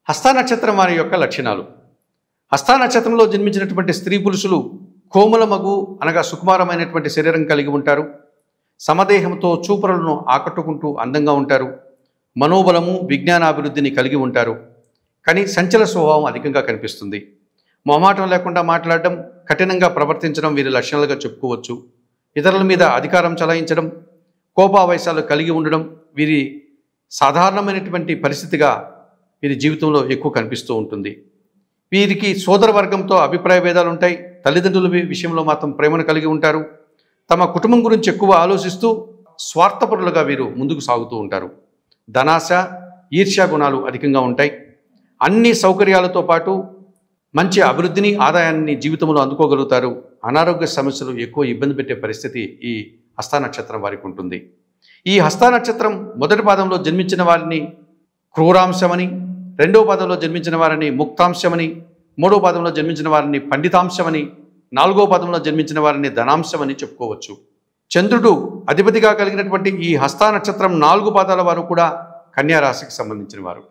హస్త నక్షత్రం వారి యొక్క లక్షణాలు. హస్త నక్షత్రంలో జన్మించినటువంటి స్త్రీ పురుషులు కోమలమగు అనగా సుకుమారమైనటువంటి శరీరం కలిగి ఉంటారు. సమదేహంతో చూపరులను ఆకట్టుకుంటూ అందంగా ఉంటారు. మనోబలము విజ్ఞానాభివృద్ధిని కలిగి ఉంటారు. కానీ సంచల స్వభావం అధికంగా కనిపిస్తుంది. మొహమాటం లేకుండా మాట్లాడడం, కఠినంగా ప్రవర్తించడం వీరి లక్షణాలుగా చెప్పుకోవచ్చు. ఇతరుల మీద అధికారం చలాయించడం, కోపావేశాలు కలిగి ఉండడం వీరి సాధారణమైనటువంటి పరిస్థితిగా వీరి జీవితంలో ఎక్కువ కనిపిస్తూ ఉంటుంది. వీరికి సోదర వర్గంతో అభిప్రాయ భేదాలు ఉంటాయి. తల్లిదండ్రుల విషయంలో మాత్రం ప్రేమను కలిగి ఉంటారు. తమ కుటుంబం గురించి ఎక్కువ ఆలోచిస్తూ స్వార్థపరులుగా వీరు ముందుకు సాగుతూ ఉంటారు. ధనాశ, ఈర్ష్యా గుణాలు అధికంగా ఉంటాయి. అన్ని సౌకర్యాలతో పాటు మంచి అభివృద్ధిని, ఆదాయాన్ని జీవితంలో అందుకోగలుగుతారు. అనారోగ్య సమస్యలు ఎక్కువ ఇబ్బంది పెట్టే పరిస్థితి ఈ హస్త నక్షత్రం వారికి ఉంటుంది. ఈ హస్త నక్షత్రం మొదటి పాదంలో జన్మించిన వారిని క్రూరాంశమని, రెండవ పాదంలో జన్మించిన వారిని ముక్తాంశమని, మూడవ పాదంలో జన్మించిన వారిని పండితాంశమని, నాలుగవ పాదంలో జన్మించిన వారిని ధనాంశమని చెప్పుకోవచ్చు. చంద్రుడు అధిపతిగా కలిగినటువంటి ఈ హస్త నక్షత్రం 4 పాదాల వారు కూడా కన్యా రాశికి సంబంధించిన వారు.